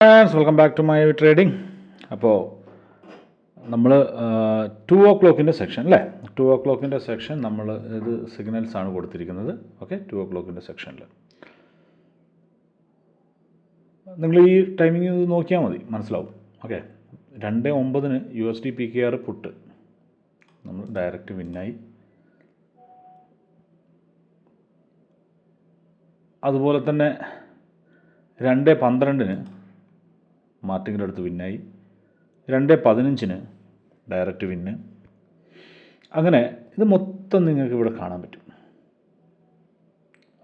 Welcome back to my trading. അപ്പോൾ നമ്മൾ 2 o'clock section അല്ലേ, 2 o'clock സെക്ഷൻ നമ്മൾ ഇത് സിഗ്നൽസ് ആണ് കൊടുത്തിരിക്കുന്നത്. ഓക്കെ, 2 o'clock സെക്ഷനിൽ നിങ്ങൾ ഈ ടൈമിംഗ് നോക്കിയാൽ മതി, മനസ്സിലാവും. ഓക്കെ, 2:09 USD PKR പുട്ട് നമ്മൾ ഡയറക്റ്റ് വിന്നായി. അതുപോലെ തന്നെ 2:12 മാർട്ടിങ്ങിൻ്റെ അടുത്ത് വിന്നായി. 2:15 ഡയറക്റ്റ് വിന്ന്. അങ്ങനെ ഇത് മൊത്തം നിങ്ങൾക്ക് ഇവിടെ കാണാൻ പറ്റും.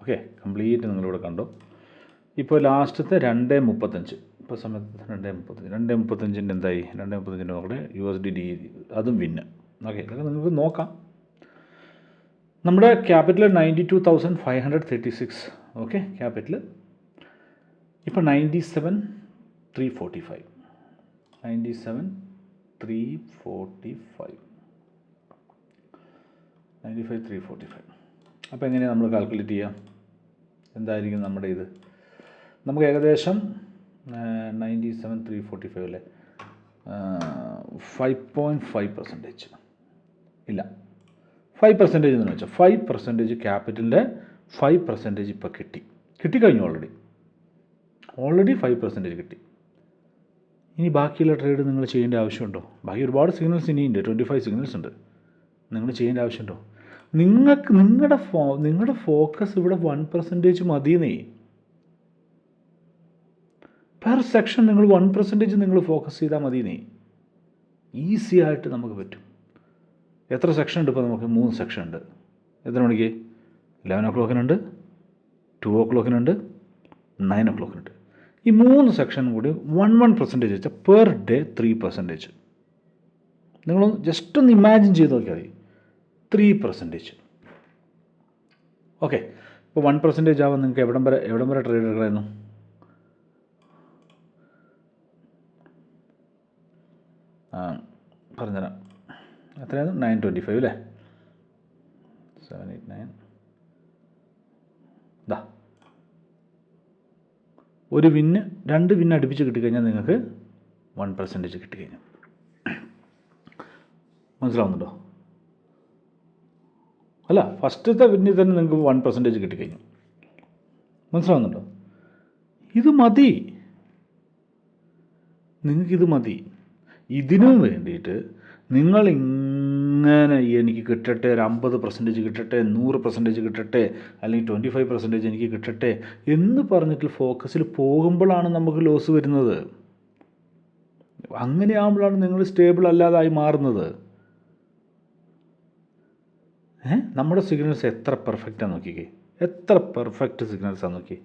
ഓക്കെ, കംപ്ലീറ്റ് നിങ്ങളിവിടെ കണ്ടു. ഇപ്പോൾ ലാസ്റ്റത്തെ 2:35 ഇപ്പോൾ സമയത്ത് 2:35 എന്തായി, 2:35 നോക്കട്ടെ, USD അതും വിന്ന്. ഓക്കെ, ഇതൊക്കെ നിങ്ങൾക്ക് നോക്കാം. നമ്മുടെ ക്യാപിറ്റൽ 92,536. ഓക്കെ, ക്യാപിറ്റൽ ഇപ്പോൾ 97,345. 95,345. അപ്പോൾ എങ്ങനെയാണ് നമ്മൾ കാൽക്കുലേറ്റ് ചെയ്യാം? എന്തായിരിക്കും നമ്മുടെ ഇത്? നമുക്ക് ഏകദേശം 97,345 അല്ലേ, 5.5% ഇല്ല, 5% എന്ന് വെച്ചാൽ 5% ക്യാപിറ്റലിൻ്റെ 5% ഇപ്പോൾ കിട്ടിക്കഴിഞ്ഞു. ഓൾറെഡി 5% കിട്ടി. ഇനി ബാക്കിയുള്ള ട്രേഡ് നിങ്ങൾ ചെയ്യേണ്ട ആവശ്യമുണ്ടോ? ബാക്കി ഒരുപാട് സിഗ്നൽസ് ഇനിയുണ്ട്, 25 സിഗ്നൽസ് ഉണ്ട്. നിങ്ങൾ ചെയ്യേണ്ട ആവശ്യമുണ്ടോ? നിങ്ങളുടെ ഫോക്കസ് ഇവിടെ 1% മതിയെന്നേ. പെർ സെക്ഷൻ നിങ്ങൾ 1% നിങ്ങൾ ഫോക്കസ് ചെയ്താൽ മതിയെന്നേ. ഈസി ആയിട്ട് നമുക്ക് പറ്റും. എത്ര സെക്ഷൻ ഉണ്ട് ഇപ്പോൾ? നമുക്ക് 3 സെക്ഷൻ ഉണ്ട്. എത്ര മണിക്ക്? 11 o'clock, 2 o'clock, 9 o'clock. ഈ 3 സെക്ഷൻ കൂടി 1% വെച്ചാൽ പെർ ഡേ 3%. നിങ്ങളൊന്ന് ജസ്റ്റ് ഒന്ന് ഇമാജിൻ ചെയ്ത് നോക്കിയാൽ മതി, 3%. ഓക്കെ, ഇപ്പോൾ 1% ആവാൻ നിങ്ങൾക്ക് എവിടം വരെ ട്രേഡ് എടുക്കണമായിരുന്നു? പറഞ്ഞുതരാം. എത്രയായിരുന്നു? 925 അല്ലേ, 789. ദാ ഒരു വിന്ന്, 2 വിന്ന് അടുപ്പിച്ച് കിട്ടിക്കഴിഞ്ഞാൽ നിങ്ങൾക്ക് 1% കിട്ടിക്കഴിഞ്ഞു. മനസ്സിലാവുന്നുണ്ടോ? അല്ല, ഫസ്റ്റത്തെ വിന്നിൽ തന്നെ നിങ്ങൾക്ക് 1% കിട്ടിക്കഴിഞ്ഞു. മനസ്സിലാവുന്നുണ്ടോ? ഇത് മതി, നിങ്ങൾക്കിത് മതി. ഇതിനും വേണ്ടിയിട്ട് നിങ്ങൾ ഇങ്ങനെ എനിക്ക് കിട്ടട്ടെ, ഒരു 50% കിട്ടട്ടെ, 100% കിട്ടട്ടെ, അല്ലെങ്കിൽ 25% എനിക്ക് കിട്ടട്ടെ എന്ന് പറഞ്ഞിട്ട് ഫോക്കസിൽ പോകുമ്പോഴാണ് നമുക്ക് ലോസ് വരുന്നത്. അങ്ങനെയാകുമ്പോഴാണ് നിങ്ങൾ സ്റ്റേബിൾ അല്ലാതായി മാറുന്നത്. നമ്മുടെ സിഗ്നൽസ് എത്ര പെർഫെക്റ്റാണ് നോക്കിക്കേ, എത്ര പെർഫെക്റ്റ് സിഗ്നൽസാണ് നോക്കി.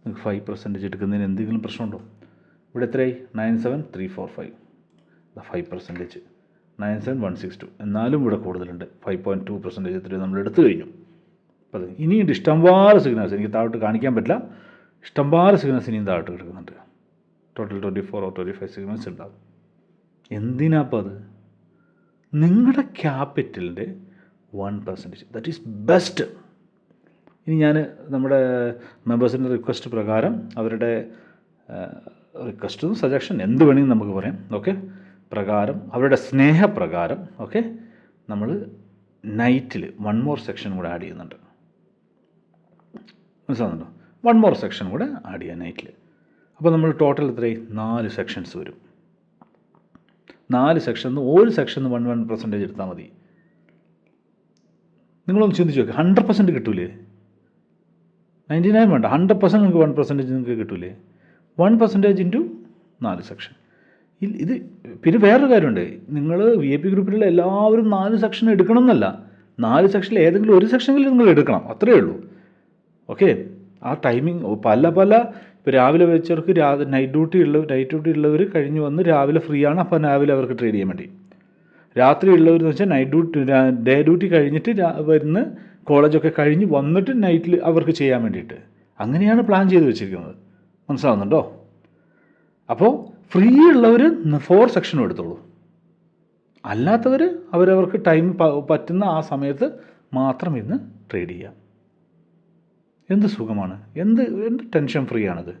നിങ്ങൾക്ക് 5% എടുക്കുന്നതിന് എന്തെങ്കിലും പ്രശ്നമുണ്ടോ? ഇവിടെ എത്രയായി? 97,345. 5%, 97,162. എന്നാലും ഇവിടെ കൂടുതലുണ്ട്, 5.2% എത്രയും നമ്മൾ എടുത്തു കഴിഞ്ഞു. അപ്പോൾ ഇനിയുണ്ട് ഇഷ്ടംപോലെ സിഗ്നൽസ്. എനിക്ക് താഴോട്ട് കാണിക്കാൻ പറ്റില്ല, ഇഷ്ടംപോലെ സിഗ്നൽസ് ഇനിയും താഴോട്ട് കിടക്കുന്നുണ്ട്. ടോട്ടൽ 24 or 25 സിഗ്നൽസ് ഉണ്ടാകും. എന്തിനാ അപ്പോൾ അത്? നിങ്ങളുടെ ക്യാപിറ്റലിൻ്റെ 1%, ദാറ്റ് ഈസ് ബെസ്റ്റ്. ഇനി ഞാൻ നമ്മുടെ മെമ്പേഴ്സിൻ്റെ റിക്വസ്റ്റ് പ്രകാരം, അവരുടെ റിക്വസ്റ്റും സജഷൻ എന്ത് വേണമെങ്കിലും നമുക്ക് പറയാം. ഓക്കെ, പ്രകാരം, അവരുടെ സ്നേഹപ്രകാരം, ഓക്കെ, നമ്മൾ നൈറ്റിൽ 1 more സെക്ഷൻ കൂടെ ആഡ് ചെയ്യുന്നുണ്ട്. മനസ്സിലാവുന്നുണ്ടോ? 1 more സെക്ഷൻ കൂടെ ആഡ് ചെയ്യാം നൈറ്റിൽ. അപ്പോൾ നമ്മൾ ടോട്ടൽ എത്രയായി? 4 സെക്ഷൻസ് വരും. 4 സെക്ഷനിൽ ഒരു സെക്ഷനിൽ 1% എടുത്താൽ മതി. നിങ്ങളൊന്ന് ചിന്തിച്ച് നോക്കുക, 100% കിട്ടൂലേ? 99 വേണ്ട, 100% നിങ്ങൾക്ക് 1% നിങ്ങൾക്ക് കിട്ടൂലേ? 1% ഇൻറ്റു 4 സെക്ഷൻ. ഇത് പിന്നെ വേറൊരു കാര്യമുണ്ട്, നിങ്ങൾ VIP ഗ്രൂപ്പിലുള്ള എല്ലാവരും 4 സെക്ഷൻ എടുക്കണം എന്നല്ല. 4 സെക്ഷനിൽ ഏതെങ്കിലും ഒരു സെക്ഷനിൽ നിങ്ങൾ എടുക്കണം, അത്രയേ ഉള്ളൂ. ഓക്കെ, ആ ടൈമിങ് ഇപ്പോൾ രാവിലെ വെച്ചവർക്ക് നൈറ്റ് ഡ്യൂട്ടി ഉള്ളവർ കഴിഞ്ഞ് വന്ന് രാവിലെ ഫ്രീ ആണ്, അപ്പോൾ രാവിലെ അവർക്ക് ട്രേഡ് ചെയ്യാൻ വേണ്ടി. രാത്രി ഉള്ളവരെന്ന് വെച്ചാൽ ഡേ ഡ്യൂട്ടി കഴിഞ്ഞിട്ട് വരുന്ന കോളേജൊക്കെ കഴിഞ്ഞ് വന്നിട്ട് നൈറ്റിൽ അവർക്ക് ചെയ്യാൻ വേണ്ടിയിട്ട്. അങ്ങനെയാണ് പ്ലാൻ ചെയ്ത് വെച്ചിരിക്കുന്നത്. മനസ്സിലാവുന്നുണ്ടോ? അപ്പോൾ ഫ്രീ ഉള്ളവർ 4 സെക്ഷനും എടുത്തോളൂ. അല്ലാത്തവർ അവരവർക്ക് ടൈം പറ്റുന്ന ആ സമയത്ത് മാത്രം ഇന്ന് ട്രേഡ് ചെയ്യാം. എന്ത് സുഖമാണ്, എന്ത് ടെൻഷൻ ഫ്രീ ആണിത്.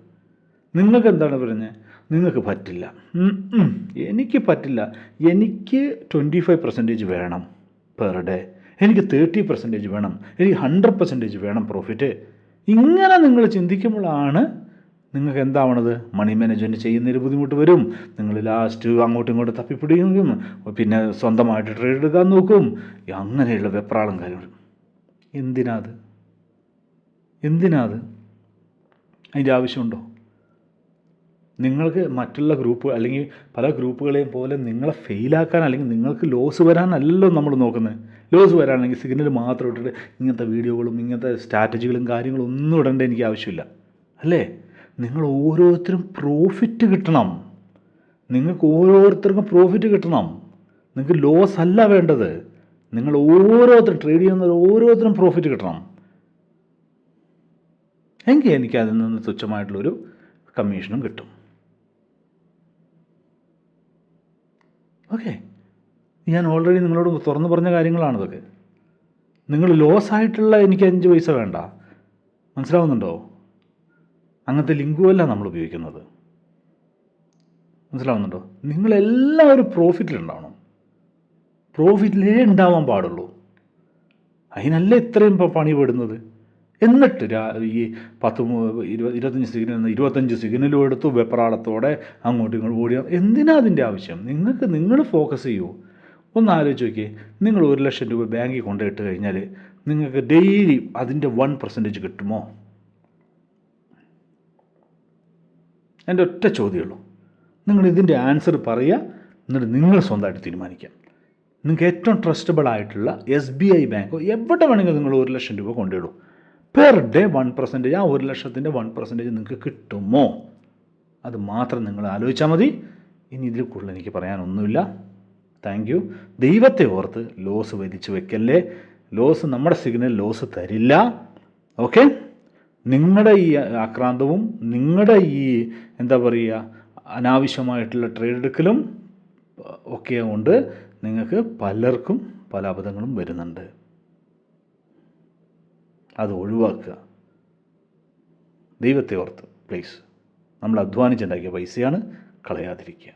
നിങ്ങൾക്ക് എന്താണ് പറഞ്ഞത്? നിങ്ങൾക്ക് പറ്റില്ല. എനിക്ക് പറ്റില്ല. എനിക്ക് 25% വേണം പെർ ഡേ, എനിക്ക് 30% വേണം, എനിക്ക് 100% വേണം പ്രോഫിറ്റ്. ഇങ്ങനെ നിങ്ങൾ ചിന്തിക്കുമ്പോഴാണ് നിങ്ങൾക്ക് എന്താവണത്? മണി മാനേജ്മെൻറ്റ് ചെയ്യുന്നതിന് ബുദ്ധിമുട്ട് വരും. നിങ്ങൾ ലാസ്റ്റ് അങ്ങോട്ടും ഇങ്ങോട്ടും തപ്പിപ്പിടിക്കും, പിന്നെ സ്വന്തമായിട്ട് ട്രേഡ് എടുക്കാൻ നോക്കും. അങ്ങനെയുള്ള വെപ്രാളം കാര്യങ്ങൾ. എന്തിനാ അത്? അതിൻ്റെ ആവശ്യമുണ്ടോ? നിങ്ങൾക്ക് മറ്റുള്ള ഗ്രൂപ്പ് അല്ലെങ്കിൽ പല ഗ്രൂപ്പുകളെയും പോലെ നിങ്ങളെ ഫെയിലാക്കാൻ അല്ലെങ്കിൽ നിങ്ങൾക്ക് ലോസ് വരാനല്ലല്ലോ നമ്മൾ നോക്കുന്നത്. ലോസ് വരാണെങ്കിൽ സിഗ്നൽ മാത്രം ഇട്ടിട്ട് ഇങ്ങനത്തെ വീഡിയോകളും ഇങ്ങനത്തെ സ്ട്രാറ്റജികളും കാര്യങ്ങളും ഒന്നും ഇടേണ്ട എനിക്ക് ആവശ്യമില്ല, അല്ലേ? നിങ്ങൾ ഓരോരുത്തരും പ്രോഫിറ്റ് കിട്ടണം. നിങ്ങൾക്ക് ഓരോരുത്തർക്കും പ്രോഫിറ്റ് കിട്ടണം. നിങ്ങൾക്ക് ലോസ് അല്ല വേണ്ടത്. നിങ്ങൾ ഓരോരുത്തരും ട്രേഡ് ചെയ്യുന്ന ഓരോരുത്തരും പ്രോഫിറ്റ് കിട്ടണം. എങ്കിൽ എനിക്ക് അതിൽ നിന്ന് തുച്ഛമായിട്ടുള്ളൊരു കമ്മീഷനും കിട്ടും. ഓക്കെ, ഞാൻ ഓൾറെഡി നിങ്ങളോട് തുറന്നു പറഞ്ഞ കാര്യങ്ങളാണിതൊക്കെ. നിങ്ങൾ ലോസ് ആയിട്ടുള്ള എനിക്ക് 5 പൈസ വേണ്ട, മനസ്സിലാവുന്നുണ്ടോ? അങ്ങനത്തെ ലിങ്കുമല്ല നമ്മൾ ഉപയോഗിക്കുന്നത്, മനസ്സിലാവുന്നുണ്ടോ? നിങ്ങളെല്ലാവരും പ്രോഫിറ്റിലുണ്ടാവണം. പ്രോഫിറ്റിലേ ഉണ്ടാവാൻ പാടുള്ളൂ. അതിനല്ല ഇത്രയും പണി പെടുന്നത്. എന്നിട്ട് ഈ 25 സിഗ്നലും എടുത്തു വെപ്രാളത്തോടെ അങ്ങോട്ടും ഇങ്ങോട്ടും ഓടിയാൽ എന്തിനാ അതിൻ്റെ ആവശ്യം? നിങ്ങൾ ഫോക്കസ് ചെയ്യൂ. ഒന്ന് ആലോചിച്ച് നോക്കിയേ, നിങ്ങൾ 1 ലക്ഷം രൂപ ബാങ്കിൽ കൊണ്ടുപോയിട്ട് കഴിഞ്ഞാൽ നിങ്ങൾക്ക് ഡെയിലി അതിൻ്റെ 1% കിട്ടുമോ? എൻ്റെ ഒറ്റ ചോദ്യമുള്ളൂ. നിങ്ങൾ ഇതിൻ്റെ ആൻസർ പറയുക, എന്നിട്ട് നിങ്ങൾ സ്വന്തമായിട്ട് തീരുമാനിക്കാം. നിങ്ങൾക്ക് ഏറ്റവും ട്രസ്റ്റബിൾ ആയിട്ടുള്ള SBI ബാങ്കോ എവിടെ വേണമെങ്കിലും നിങ്ങൾ 1 ലക്ഷം രൂപ കൊണ്ടിടും. പെർ ഡേ 1%, ആ 1 ലക്ഷത്തിൻ്റെ 1% നിങ്ങൾക്ക് കിട്ടുമോ? അത് മാത്രം നിങ്ങൾ ആലോചിച്ചാൽ മതി. ഇനി ഇതിൽ കൂടുതൽ എനിക്ക് പറയാനൊന്നുമില്ല. Thank you. ദൈവത്തെ ഓർത്ത് ലോസ് വലിച്ചു വെക്കല്ലേ. ലോസ് നമ്മുടെ സിഗ്നൽ ലോസ് തരില്ല. ഓക്കെ, നിങ്ങളുടെ ഈ ആക്രാന്തവും നിങ്ങളുടെ ഈ എന്താ പറയുക അനാവശ്യമായിട്ടുള്ള ട്രേഡ് എടുക്കലും ഒക്കെ കൊണ്ട് നിങ്ങൾക്ക് പലർക്കും പല അബദ്ധങ്ങളും വരുന്നുണ്ട്. അത് ഒഴിവാക്കുക. ദൈവത്തെ ഓർത്ത് പ്ലീസ്. നമ്മൾ അധ്വാനിച്ചുണ്ടാക്കിയ പൈസയാണ്, കളയാതിരിക്കുക.